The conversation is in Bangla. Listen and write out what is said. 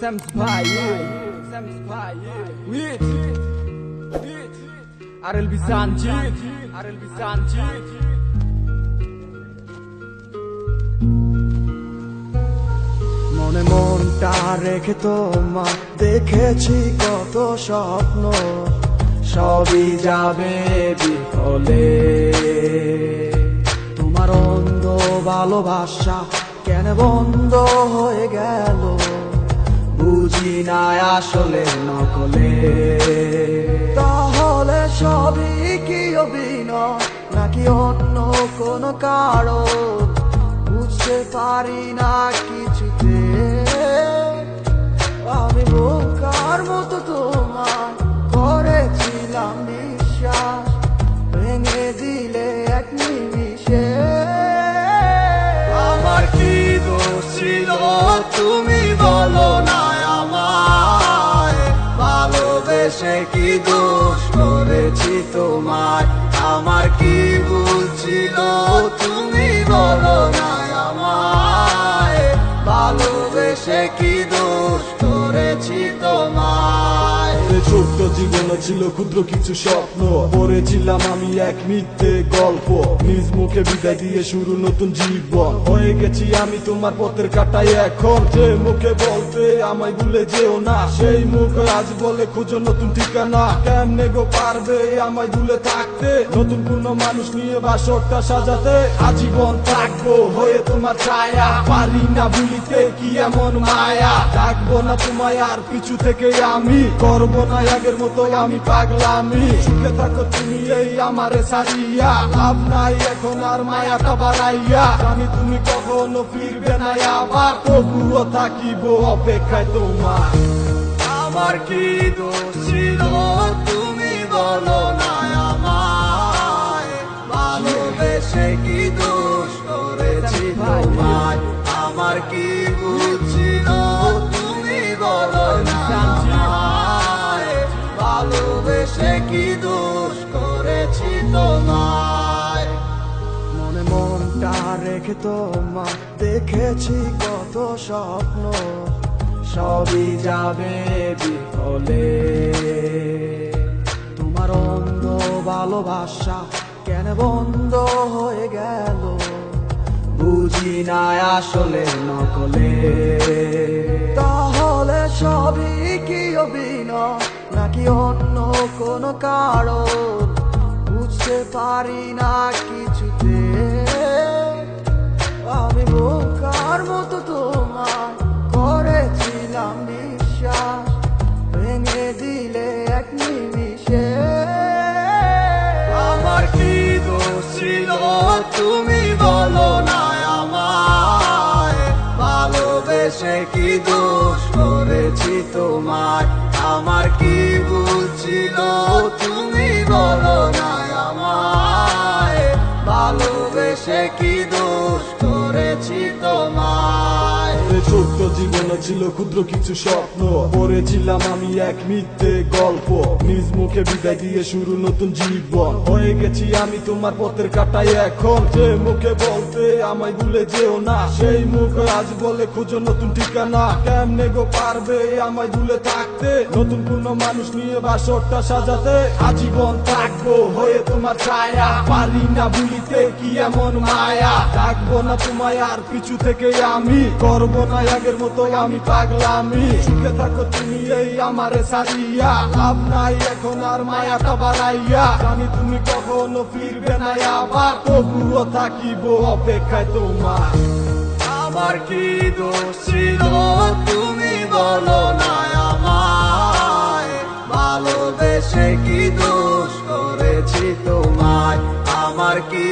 RLB Sanjit, মনে মনটা রেখে তোমার দেখেছি কত স্বপ্ন, সবই যাবে বিফলে। তোমার অন্ধ ভালোবাসা কেন বন্ধ হয়ে গেল, বুঝি না আসলে নকলে। তাহলে সবই কি অভিনয় নাকি অন্য কোনো কারণ, বুঝতে পারি না কিছুতে। আমি বোকার মতো তোমার করেছিলাম বিশ্বাস, ভেঙে দিলে এক নিমিষে। আমার কি দোষ ছিল তুমি বলো না আমায়, ভালোবেসে কি দোষ করেছি তোমায়। আমার কি ভুল ছিল তুমি বলো না আমায়, ভালোবেসে কি দোষ করেছি তোমায়। ছোট্ট জীবনে ছিল ক্ষুদ্র কিছু স্বপ্ন, পড়েছিলাম আমি এক মিথ্যে গল্প। নিজ মুখে বিদায় দিয়ে শুরু নতুন জীবন, হয়ে গেছি আমি তোমার পথের কাটাই এখন। যে মুখে বলতে আমায় ভুলে যেও না, সেই মুখ আজ বলে খুঁজো নতুন ঠিকানা। কেমনে গো পারবে আমায় ভুলে থাকতে, নতুন কোন মানুষ নিয়ে বাসরটা সাজাতে। আজীবন থাকবো হয়ে তোমার ছায়া, পারি না ভুলিতে কি এমন মায়া। ডাকবো না তোমায় আর পিছু থেকে আমি, করবো না আগের মতো আমি পাগলামি। সুখে থাকো তুমি এই আমারে সারিয়া, লাভ নাই এখন আর মায়াটা বাড়াইয়া। জানি তুমি কখনো ফিরবে না আবার, তবুও থাকিব অপেক্ষায় তোমার। আমার কি দোষ ছিল তুমি বলো না আমায়, ভালোবেসে কি দোষ করেছি তোমায়। আমার কি ভুল ছিল তুমি বলো না আমায়, ভালোবেসে কি দোষ করেছি তোমায়। মনে মনটা রেখে তোমার দেখেছি কত স্বপ্ন, সবই যাবে বিফলে। তোমার অন্ধ ভালোবাসা কেন বন্ধ হয়ে গেল, বুঝি না আসলে নকলে। তাহলে সবই কি অভিনয় নাকি অন্য কোনো কারণ, বুঝতে পারি না কিছুতে। আমি বোকার মতো তোমার করেছিলাম বিশ্বাস, ভেঙে দিলে এক নিমিষে। আমার কি দোষ ছিল তুমি বলো না আমায়, ভালোবেসে কি দোষ করেছি তোমায়। আমার কি ভুল ছিল তুমি বলো না আমায়, ভালোবেসে কি দোষ করেছি তোমায়। ছোট্ট জীবনে ছিল ক্ষুদ্র কিছু স্বপ্ন, পড়েছিলাম আমি এক মিথ্যে গল্প। নিজ মুখে বিদায় দিয়ে শুরু নতুন জীবন, হয়ে গেছি আমি তোমার পথের কাটাই এখন। যে মুখে বলতে আমায় ভুলে যেও না, সেই মুখ আজ বলে খুঁজো নতুন ঠিকানা। কেমনে গো পারবে আমায় ভুলে থাকতে, নতুন কোন মানুষ নিয়ে বাসরটা সাজাতে। আজীবন থাকবো হয়ে তোমার ছায়া, পারি না ভুলিতে কি এমন মায়া। ডাকবো না তোমায় আর পিছু থেকে আমি, করবো না আগের মতো আমি পাগলামি। সুখে থাকো তুমি এই আমারে সারিয়া, লাভ নাই এখন আর মায়াটা বাড়াইয়া। জানি তুমি কখনো ফিরবে না আবার, তবুও থাকিব অপেক্ষায় তোমার। আমার কি দোষ ছিল তুমি বলো না আমায়, ভালোবেসে কি দোষ করেছি তোমায়। আমার কি